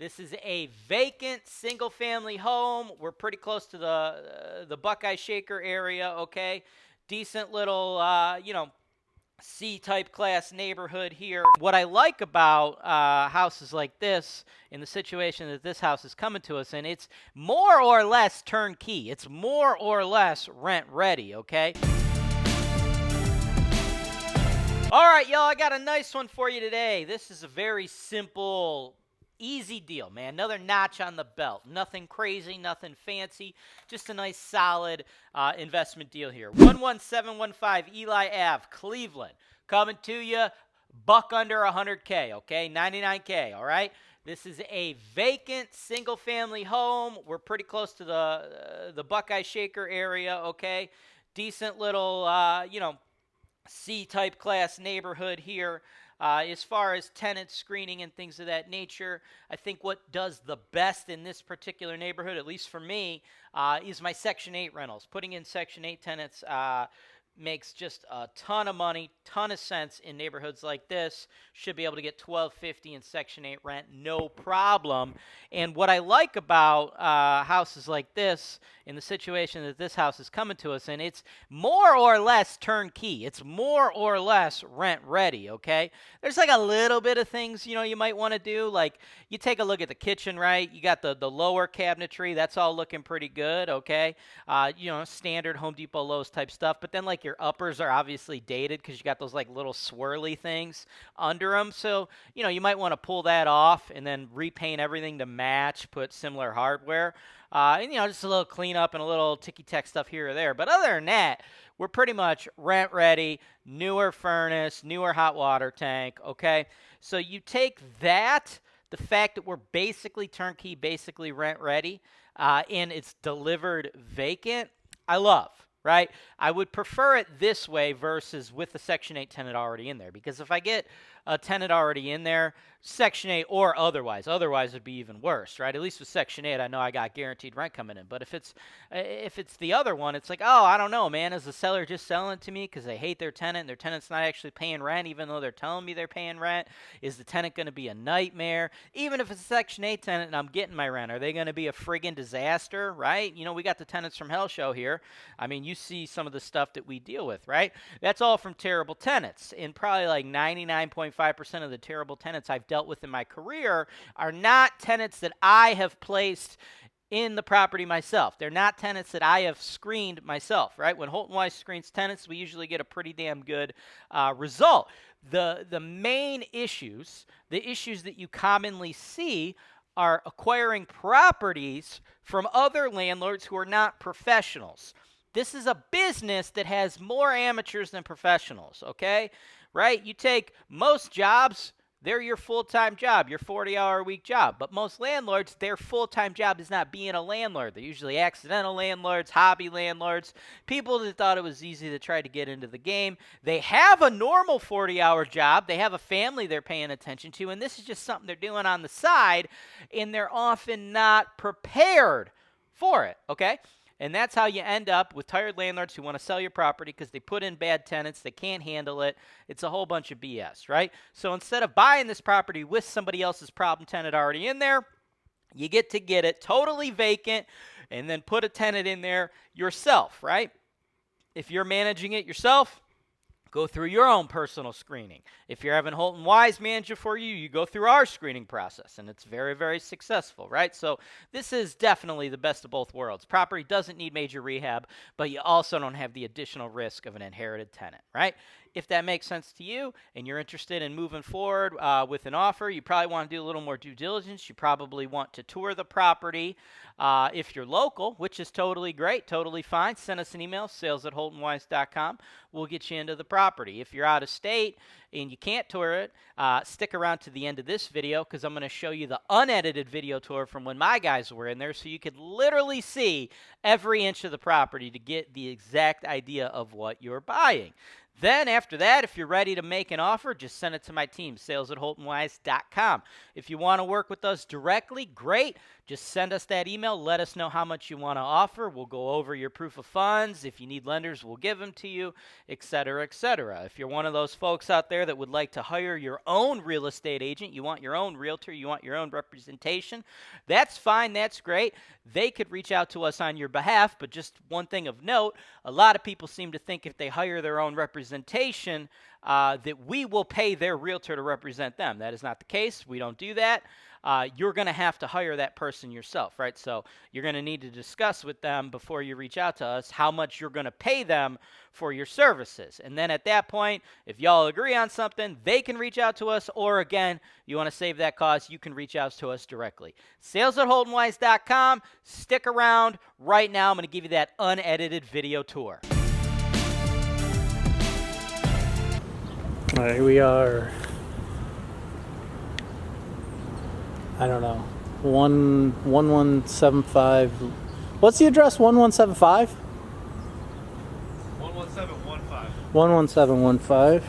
This is a vacant single-family home. We're pretty close to the Buckeye-Shaker area, okay? Decent little, C-type class neighborhood here. What I like about houses like this, in the situation that this house is coming to us in, it's more or less turnkey. It's more or less rent-ready, okay? All right, y'all, I got a nice one for you today. This is a very simple, easy deal, man. Another notch on the belt. Nothing crazy, nothing fancy. Just a nice, solid investment deal here. 11715 Eli Ave, Cleveland. Coming to you, buck under 100K, okay? 99K, all right? This is a vacant single-family home. We're pretty close to the Buckeye-Shaker area, okay? Decent little, C-type class neighborhood here. As far as tenant screening and things of that nature, I think what does the best in this particular neighborhood, at least for me, is my Section 8 rentals. Putting in Section 8 tenants makes just a ton of money, ton of sense in neighborhoods like this. Should be able to get $12.50 in Section 8 rent, no problem. And what I like about houses like this, in the situation that this house is coming to us in, it's more or less turnkey. It's more or less rent ready, okay? There's like a little bit of things, you might want to do. Like, you take a look at the kitchen, right? You got the lower cabinetry. That's all looking pretty good, okay? Standard Home Depot, Lowe's type stuff. But then, like, your uppers are obviously dated because you got those, like, little swirly things under them. So, you might want to pull that off and then repaint everything to match, put similar hardware. And just a little cleanup and a little ticky-tack stuff here or there. But other than that, we're pretty much rent-ready, newer furnace, newer hot water tank, okay? So you take that, the fact that we're basically turnkey, basically rent-ready, and it's delivered vacant, I love, right? I would prefer it this way versus with the Section 8 tenant already in there. Because if I get a tenant already in there, Section 8 or otherwise it'd be even worse, right? At least with Section 8, I know I got guaranteed rent coming in. But if it's the other one, it's like, oh, I don't know, man. Is the seller just selling it to me because they hate their tenant and their tenant's not actually paying rent even though they're telling me they're paying rent? Is the tenant going to be a nightmare? Even if it's a Section 8 tenant and I'm getting my rent, are they going to be a friggin' disaster, right? We got the Tenants from Hell show here. I mean, you see some of the stuff that we deal with, right? That's all from terrible tenants. And probably like 99.5% of the terrible tenants I've dealt with in my career are not tenants that I have placed in the property myself. They're not tenants that I have screened myself, right? When Holton Wise screens tenants, we usually get a pretty damn good result. The main issues, the issues that you commonly see, are acquiring properties from other landlords who are not professionals. This is a business that has more amateurs than professionals, okay? Right? You take most jobs, they're your full-time job, your 40-hour-a-week job. But most landlords, their full-time job is not being a landlord. They're usually accidental landlords, hobby landlords, people that thought it was easy to try to get into the game. They have a normal 40-hour job. They have a family they're paying attention to, and this is just something they're doing on the side, and they're often not prepared for it, okay? And that's how you end up with tired landlords who want to sell your property because they put in bad tenants, they can't handle it. It's a whole bunch of BS, right? So instead of buying this property with somebody else's problem tenant already in there, you get it totally vacant and then put a tenant in there yourself, right? If you're managing it yourself, go through your own personal screening. If you're having Holton Wise manage it for you, you go through our screening process, and it's very, very successful, right? So this is definitely the best of both worlds. Property doesn't need major rehab, but you also don't have the additional risk of an inherited tenant, right? If that makes sense to you and you're interested in moving forward with an offer, you probably want to do a little more due diligence. You probably want to tour the property. If you're local, which is totally great, totally fine, send us an email, sales@holtonwise.com. We'll get you into the property. If you're out of state and you can't tour it, stick around to the end of this video because I'm going to show you the unedited video tour from when my guys were in there so you could literally see every inch of the property to get the exact idea of what you're buying. Then after that, if you're ready to make an offer, just send it to my team, sales@holtonwise.com. If you want to work with us directly, great. Just send us that email. Let us know how much you want to offer. We'll go over your proof of funds. If you need lenders, we'll give them to you, et cetera, et cetera. If you're one of those folks out there that would like to hire your own real estate agent, you want your own realtor, you want your own representation, that's fine. That's great. They could reach out to us on your behalf, but just one thing of note, a lot of people seem to think if they hire their own representation, that we will pay their realtor to represent them. That is not the case. We don't do that. You're going to have to hire that person yourself, right? So you're going to need to discuss with them before you reach out to us how much you're going to pay them for your services. And then at that point, if y'all agree on something, they can reach out to us. Or again, you want to save that cost, you can reach out to us directly. Sales@holtonwise.com. Stick around. Right now, I'm going to give you that unedited video tour. All right, we are, I don't know, 1175. What's the address? 1175? 11715. 11715.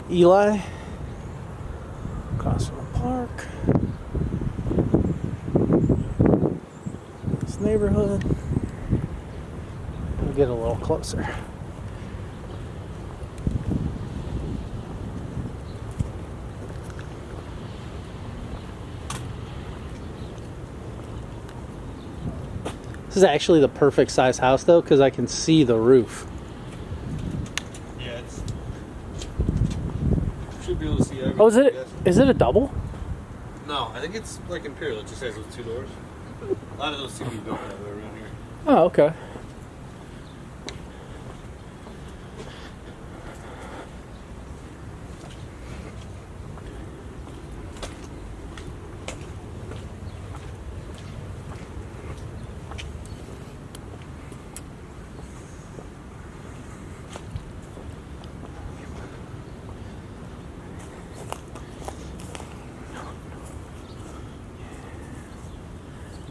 Eli. Crossville Park. This neighborhood. We'll get a little closer. This is actually the perfect size house though, because I can see the roof. Yeah, it's should be able to see everything. Oh, is it a double? No, I think it's like Imperial. It just has those 2 doors. A lot of those seem to be built that way around here. Oh, okay.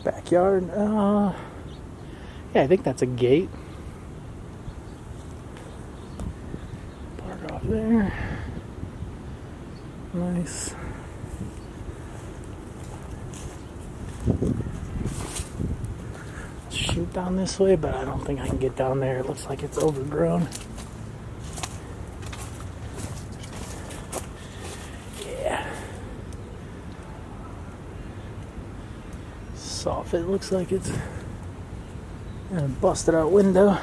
Backyard. Yeah, I think that's a gate. Park off there. Nice. Shoot down this way, but I don't think I can get down there. It looks like it's overgrown. Off. It looks like it's a busted out window.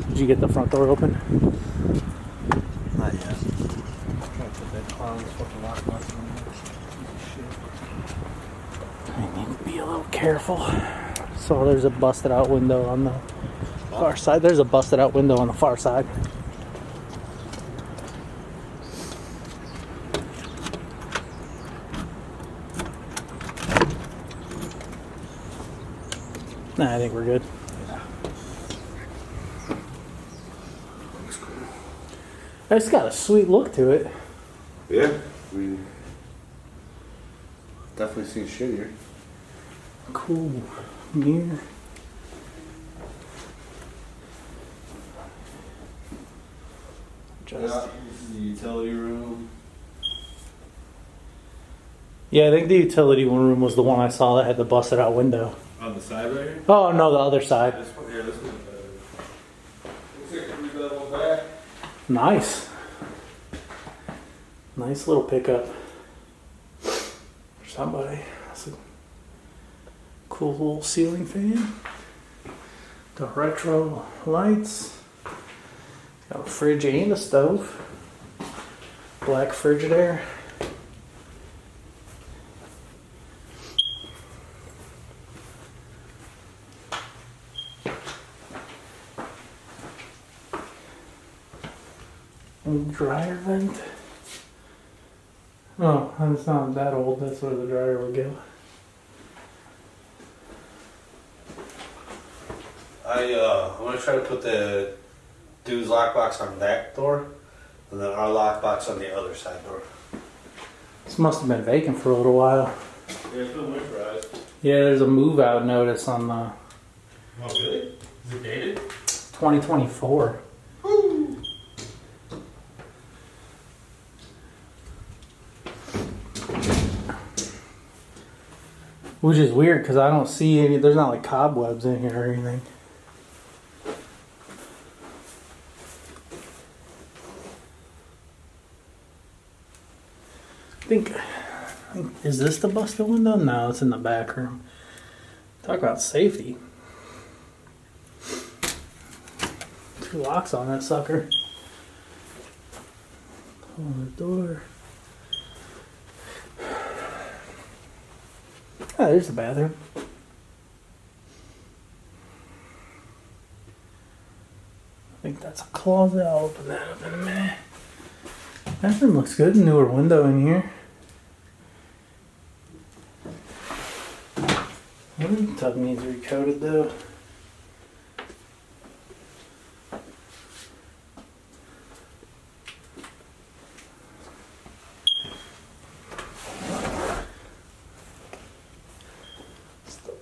Did you get the front door open? Not yet. I'm trying to put that clown's fucking lockbox in there. I need to be a little careful. So there's a busted out window on the far side. There's a busted out window on the far side. Nah, I think we're good. It's got a sweet look to it. Yeah, we definitely seen shittier. Cool mirror. Yeah, this is the utility room. Yeah, I think the utility room was the one I saw that had the busted out window. On the side right here? Oh no, the other side. This one, yeah, this one's better. Looks like a 3-level back. Nice. Nice little pickup for somebody. That's a cool little ceiling fan. The retro lights. Got a fridge and a stove. Black Frigidaire. And dryer vent. Oh, it's not that old. That's where the dryer would go. I'm gonna try to put the dude's lockbox on that door, And then our lockbox on the other side door. This must have been vacant for a little while. Yeah, it's been winterized. Yeah, there's a move out notice on the Oh, really? Is it dated? 2024. Which is weird because I don't see any, there's not like cobwebs in here or anything. Is this the busted window? No, it's in the back room. Talk about safety. 2 locks on that sucker. On the door. Oh, there's the bathroom. I think that's a closet. I'll open that up in a minute. Bathroom looks good. Newer window in here. Tub needs recoated though. It's the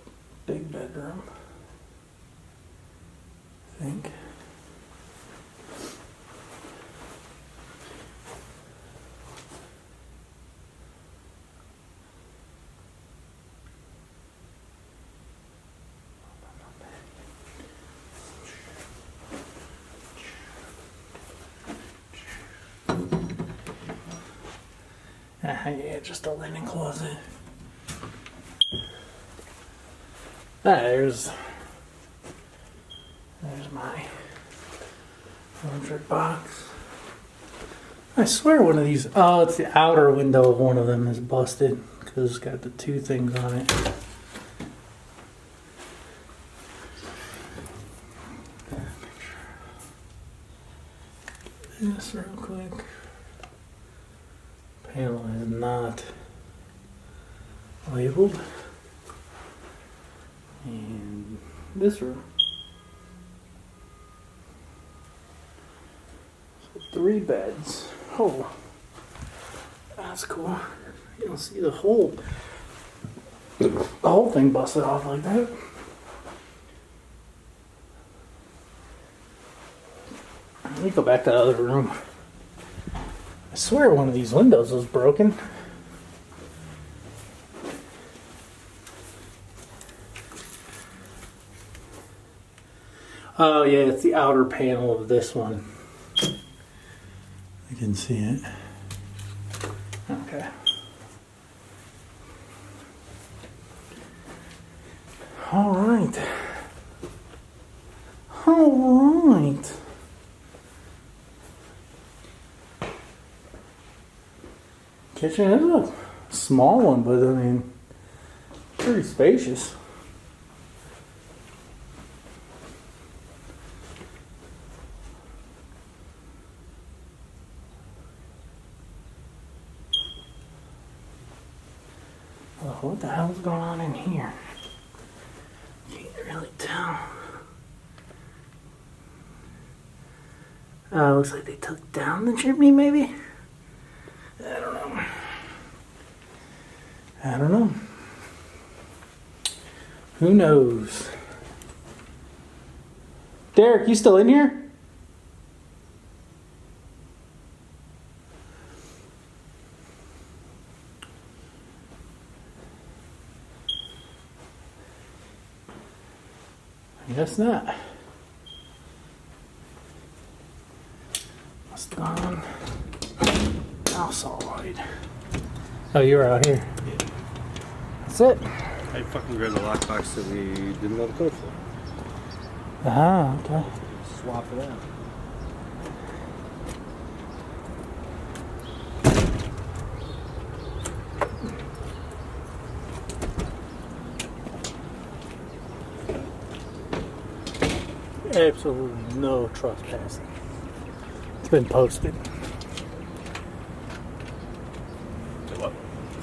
big bedroom, I think. Yeah, just a linen closet. There's my laundry box. I swear one of these, oh, it's the outer window of one of them is busted because it's got the 2 things on it. This real quick. Panel is not labeled. And this room. So 3 beds. Oh, that's cool. You don't see the whole thing busted off like that. Let me go back to the other room. I swear one of these windows was broken. Oh yeah, it's the outer panel of this one. I can see it. Okay. All right. All right. Kitchen is a small one, but I mean, pretty spacious. Oh, what the hell's going on in here? Can't really tell. Looks like they took down the chimney, maybe? I don't know. Who knows? Derek, you still in here? I guess not. It's gone. House all right. Oh, you're out here. Yeah. That's it. I fucking grabbed the lockbox that we didn't have a code for. Ah, okay. Swap it out. Absolutely no trespassing. It's been posted. What?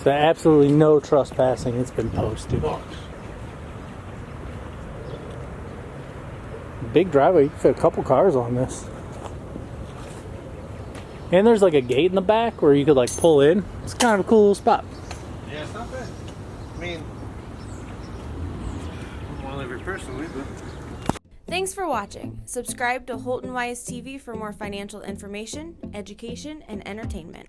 So absolutely no trespassing. It's been posted. Big driveway. You can fit a couple cars on this. And there's like a gate in the back where you could like pull in. It's kind of a cool little spot. Yeah, it's not bad. I mean, I don't want to live here personally, but. Thanks for watching. Subscribe to Holton Wise TV for more financial information, education, and entertainment.